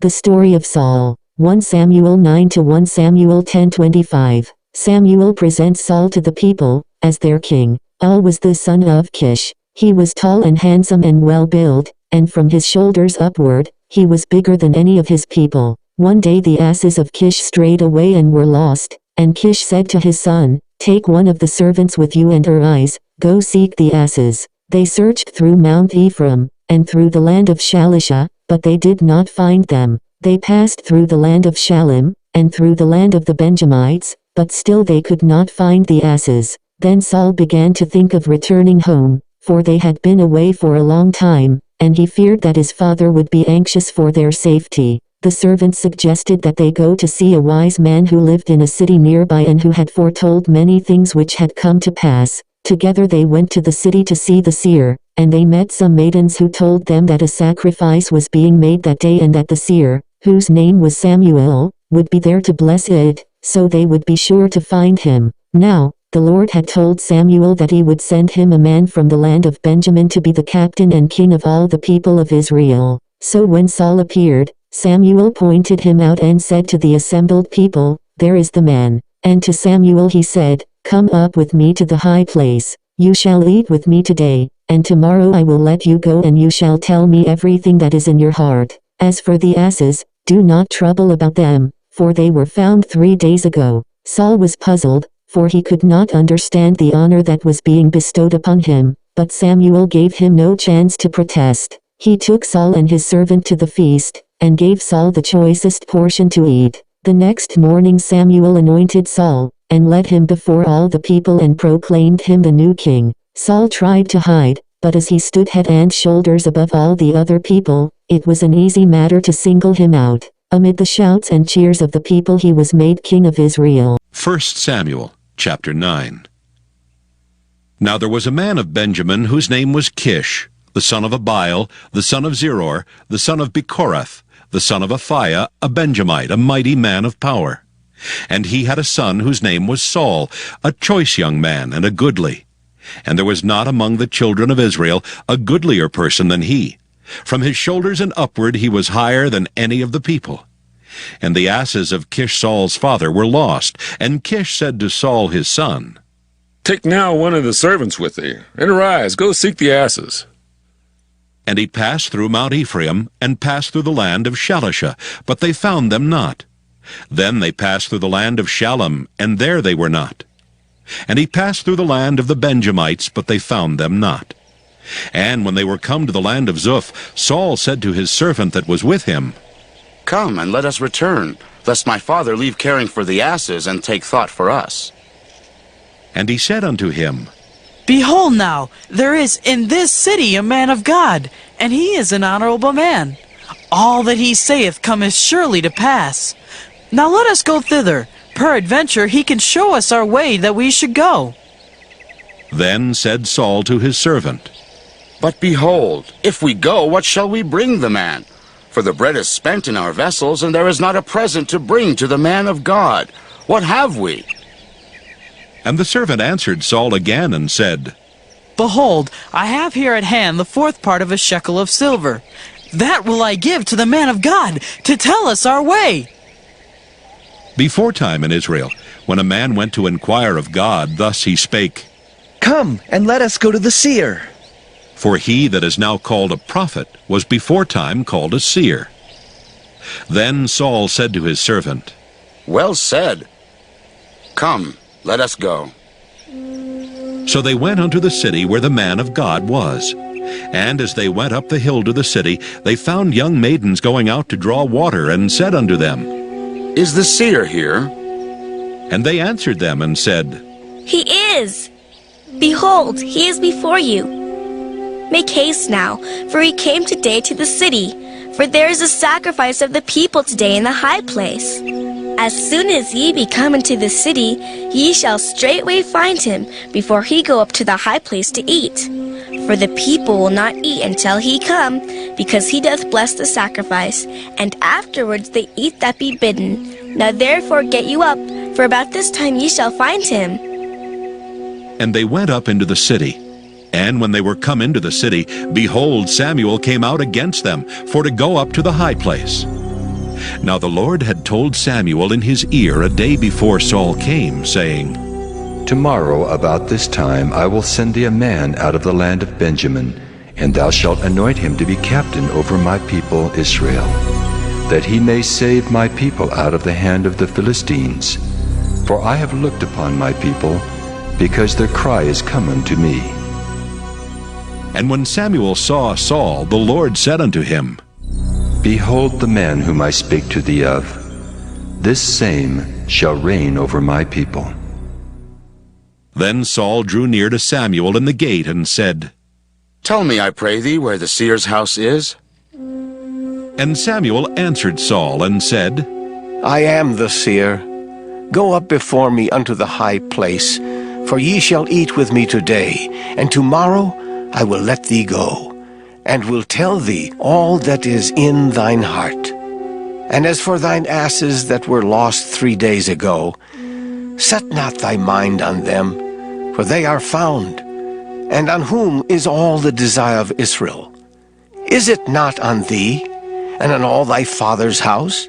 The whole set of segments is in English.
The story of Saul. 1 Samuel 9 to 1 Samuel 10:25. Samuel presents Saul to the people as their king. Saul was the son of Kish. He was tall and handsome and well-built, and from his shoulders upward, he was bigger than any of his people. One day the asses of Kish strayed away and were lost, and Kish said to his son, "Take one of the servants with you and Uriah, go seek the asses." They searched through Mount Ephraim, and through the land of Shalisha, but they did not find them. They passed through the land of Shalim, and through the land of the Benjamites, but still they could not find the asses. Then Saul began to think of returning home, for they had been away for a long time, and he feared that his father would be anxious for their safety. The servant suggested that they go to see a wise man who lived in a city nearby and who had foretold many things which had come to pass. Together they went to the city to see the seer, and they met some maidens who told them that a sacrifice was being made that day and that the seer, whose name was Samuel, would be there to bless it, so they would be sure to find him. Now, the Lord had told Samuel that he would send him a man from the land of Benjamin to be the captain and king of all the people of Israel. So when Saul appeared, Samuel pointed him out and said to the assembled people, "There is the man." And to Samuel he said, "Come up with me to the high place. You shall eat with me today, and tomorrow I will let you go and you shall tell me everything that is in your heart. As for the asses, do not trouble about them, for they were found 3 days ago." Saul was puzzled, for he could not understand the honor that was being bestowed upon him, but Samuel gave him no chance to protest. He took Saul and his servant to the feast, and gave Saul the choicest portion to eat. The next morning Samuel anointed Saul, and led him before all the people and proclaimed him the new king. Saul tried to hide, but as he stood head and shoulders above all the other people, it was an easy matter to single him out. Amid the shouts and cheers of the people he was made king of Israel. 1 Samuel chapter 9. Now there was a man of Benjamin whose name was Kish, the son of Abiel, the son of Zeror, the son of Bechorath, the son of Aphiah, a Benjamite, a mighty man of power. And he had a son whose name was Saul, a choice young man and a goodly. And there was not among the children of Israel a goodlier person than he. From his shoulders and upward he was higher than any of the people. And the asses of Kish Saul's father were lost, and Kish said to Saul his son, "Take now one of the servants with thee, and arise, go seek the asses." And he passed through Mount Ephraim, and passed through the land of Shalisha, but they found them not. Then they passed through the land of Shalim, and there they were not. And he passed through the land of the Benjamites, but they found them not. And when they were come to the land of Zuph, Saul said to his servant that was with him, "Come, and let us return, lest my father leave caring for the asses, and take thought for us." And he said unto him, "Behold now, there is in this city a man of God, and he is an honorable man. All that he saith cometh surely to pass. Now let us go thither. Peradventure he can show us our way that we should go." Then said Saul to his servant, "But behold, if we go, what shall we bring the man? For the bread is spent in our vessels, and there is not a present to bring to the man of God. What have we?" And the servant answered Saul again and said, "Behold, I have here at hand the 4th part of a shekel of silver. That will I give to the man of God, to tell us our way." Beforetime in Israel, when a man went to inquire of God, thus he spake, "Come, and let us go to the seer." For he that is now called a prophet was beforetime called a seer. Then Saul said to his servant, "Well said. Come, let us go." So they went unto the city where the man of God was. And as they went up the hill to the city, they found young maidens going out to draw water, and said unto them, "Is the seer here?" And they answered them and said, "He is. Behold, he is before you. Make haste now, for he came today to the city, for there is a sacrifice of the people today in the high place. As soon as ye be come into the city, ye shall straightway find him, before he go up to the high place to eat. For the people will not eat until he come, because he doth bless the sacrifice, and afterwards they eat that be bidden. Now therefore get you up, for about this time ye shall find him." And they went up into the city. And when they were come into the city, behold, Samuel came out against them, for to go up to the high place. Now the Lord had told Samuel in his ear a day before Saul came, saying, Tomorrow about this time I will send thee a man out of the land of Benjamin, and thou shalt anoint him to be captain over my people Israel, that he may save my people out of the hand of the Philistines. For I have looked upon my people, because their cry is come unto me. And when Samuel saw Saul, the Lord said unto him, Behold the man whom I spake to thee of. This same shall reign over my people. Then Saul drew near to Samuel in the gate and said, Tell me, I pray thee, where the seer's house is. And Samuel answered Saul and said, I am the seer. Go up before me unto the high place, for ye shall eat with me today, and tomorrow I will let thee go, and will tell thee all that is in thine heart. And as for thine asses that were lost 3 days ago, set not thy mind on them, for they are found. And on whom is all the desire of Israel? Is it not on thee, and on all thy father's house?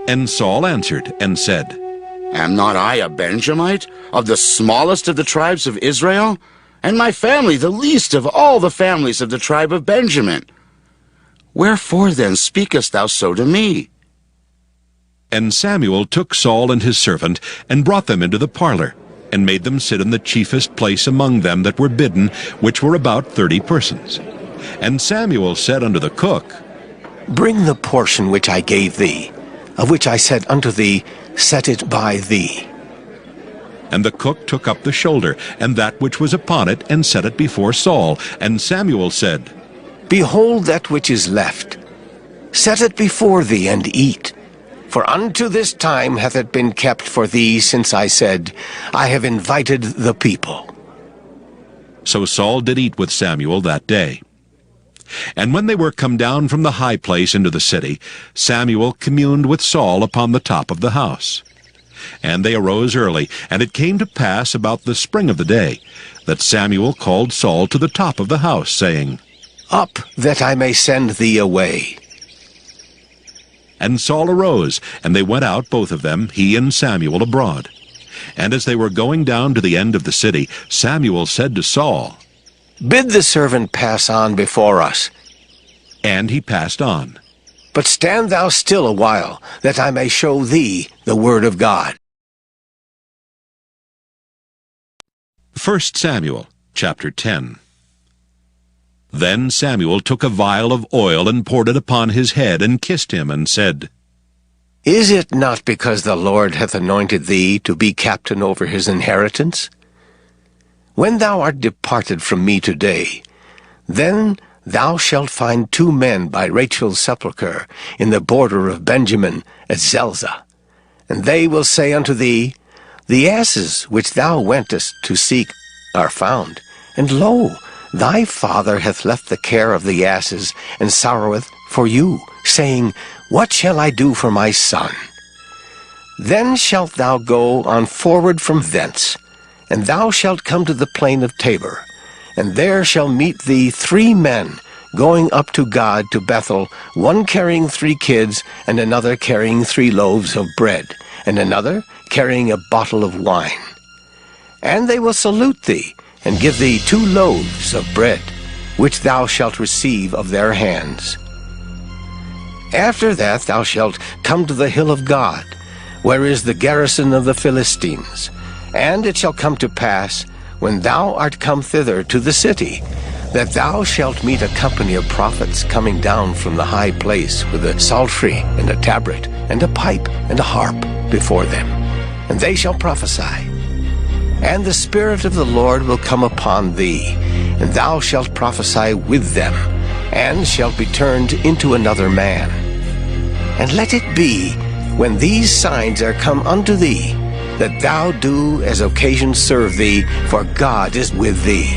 And Saul answered and said, Am not I a Benjamite, of the smallest of the tribes of Israel? And my family the least of all the families of the tribe of Benjamin. Wherefore then speakest thou so to me? And Samuel took Saul and his servant, and brought them into the parlor, and made them sit in the chiefest place among them that were bidden, which were about 30 persons. And Samuel said unto the cook, Bring the portion which I gave thee, of which I said unto thee, Set it by thee. And the cook took up the shoulder, and that which was upon it, and set it before Saul. And Samuel said, Behold that which is left. Set it before thee, and eat. For unto this time hath it been kept for thee, since I said, I have invited the people. So Saul did eat with Samuel that day. And when they were come down from the high place into the city, Samuel communed with Saul upon the top of the house. And they arose early, and it came to pass about the spring of the day, that Samuel called Saul to the top of the house, saying, Up, that I may send thee away. And Saul arose, and they went out both of them, he and Samuel, abroad. And as they were going down to the end of the city, Samuel said to Saul, Bid the servant pass on before us. And he passed on. But stand thou still a while, that I may show thee the word of God. 1 Samuel chapter 10. Then Samuel took a vial of oil and poured it upon his head, and kissed him, and said, Is it not because the Lord hath anointed thee to be captain over his inheritance? When thou art departed from me today, then thou shalt find 2 men by Rachel's sepulchre in the border of Benjamin at Zelzah. And they will say unto thee, The asses which thou wentest to seek are found, and lo, thy father hath left the care of the asses, and sorroweth for you, saying, What shall I do for my son? Then shalt thou go on forward from thence, and thou shalt come to the plain of Tabor, and there shall meet thee 3 men going up to God to Bethel, one carrying 3 kids, and another carrying 3 loaves of bread, and another carrying a bottle of wine. And they will salute thee, and give thee 2 loaves of bread, which thou shalt receive of their hands. After that thou shalt come to the hill of God, where is the garrison of the Philistines. And it shall come to pass, when thou art come thither to the city, that thou shalt meet a company of prophets coming down from the high place with a psaltery and a tabret and a pipe and a harp before them. And they shall prophesy. And the Spirit of the Lord will come upon thee, and thou shalt prophesy with them, and shalt be turned into another man. And let it be, when these signs are come unto thee, that thou do as occasion serve thee, for God is with thee.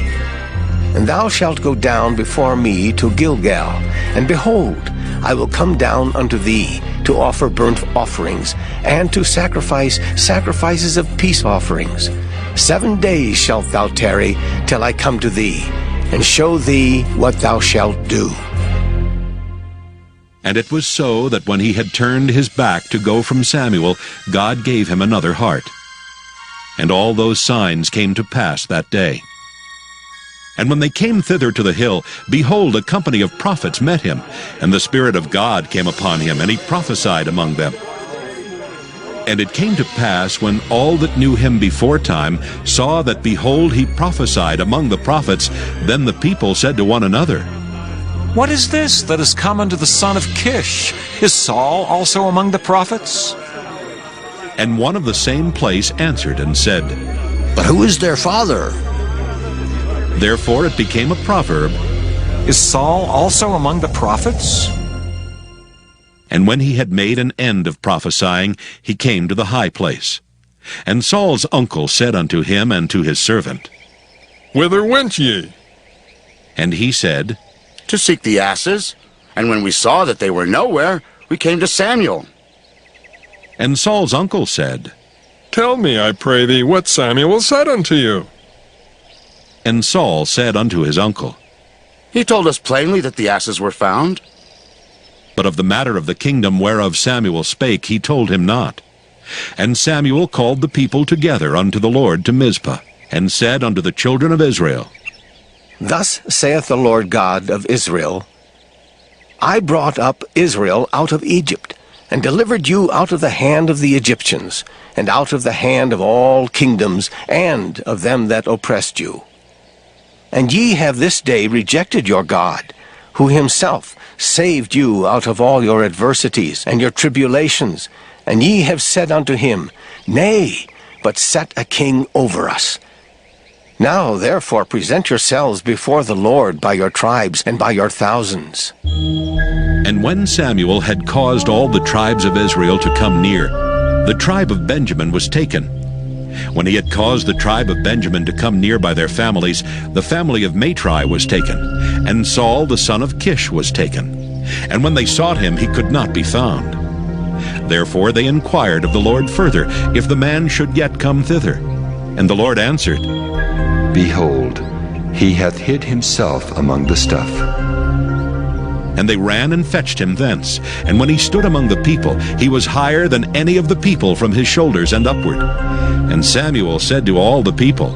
And thou shalt go down before me to Gilgal, and behold, I will come down unto thee to offer burnt offerings, and to sacrifice sacrifices of peace offerings. 7 days shalt thou tarry till I come to thee, and show thee what thou shalt do. And it was so that when he had turned his back to go from Samuel, God gave him another heart. And all those signs came to pass that day. And when they came thither to the hill, behold, a company of prophets met him, and the Spirit of God came upon him, and he prophesied among them. And it came to pass, when all that knew him beforetime saw that, behold, he prophesied among the prophets, then the people said to one another, What is this that is come unto the son of Kish? Is Saul also among the prophets? And one of the same place answered and said, But who is their father? Therefore it became a proverb, Is Saul also among the prophets? And when he had made an end of prophesying, he came to the high place. And Saul's uncle said unto him and to his servant, Whither went ye? And he said, To seek the asses. And when we saw that they were nowhere, we came to Samuel. And Saul's uncle said, Tell me, I pray thee, what Samuel said unto you. And Saul said unto his uncle, He told us plainly that the asses were found. But of the matter of the kingdom whereof Samuel spake he told him not. And Samuel called the people together unto the Lord to Mizpah, and said unto the children of Israel, Thus saith the Lord God of Israel, I brought up Israel out of Egypt, and delivered you out of the hand of the Egyptians, and out of the hand of all kingdoms, and of them that oppressed you. And ye have this day rejected your God, who himself saved you out of all your adversities and your tribulations, and ye have said unto him, Nay, but set a king over us. Now therefore present yourselves before the Lord by your tribes and by your thousands. And when Samuel had caused all the tribes of Israel to come near, the tribe of Benjamin was taken. When he had caused the tribe of Benjamin to come near by their families, the family of Matri was taken, and Saul the son of Kish was taken. And when they sought him, he could not be found. Therefore they inquired of the Lord further, if the man should yet come thither. And the Lord answered, Behold, he hath hid himself among the stuff. And they ran and fetched him thence. And when he stood among the people, he was higher than any of the people from his shoulders and upward. And Samuel said to all the people,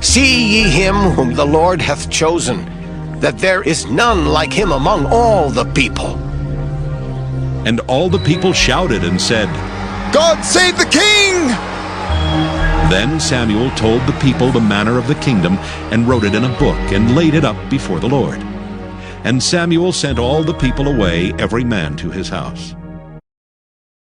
See ye him whom the Lord hath chosen, that there is none like him among all the people. And all the people shouted and said, God save the king! Then Samuel told the people the manner of the kingdom, and wrote it in a book, and laid it up before the Lord. And Samuel sent all the people away, every man to his house.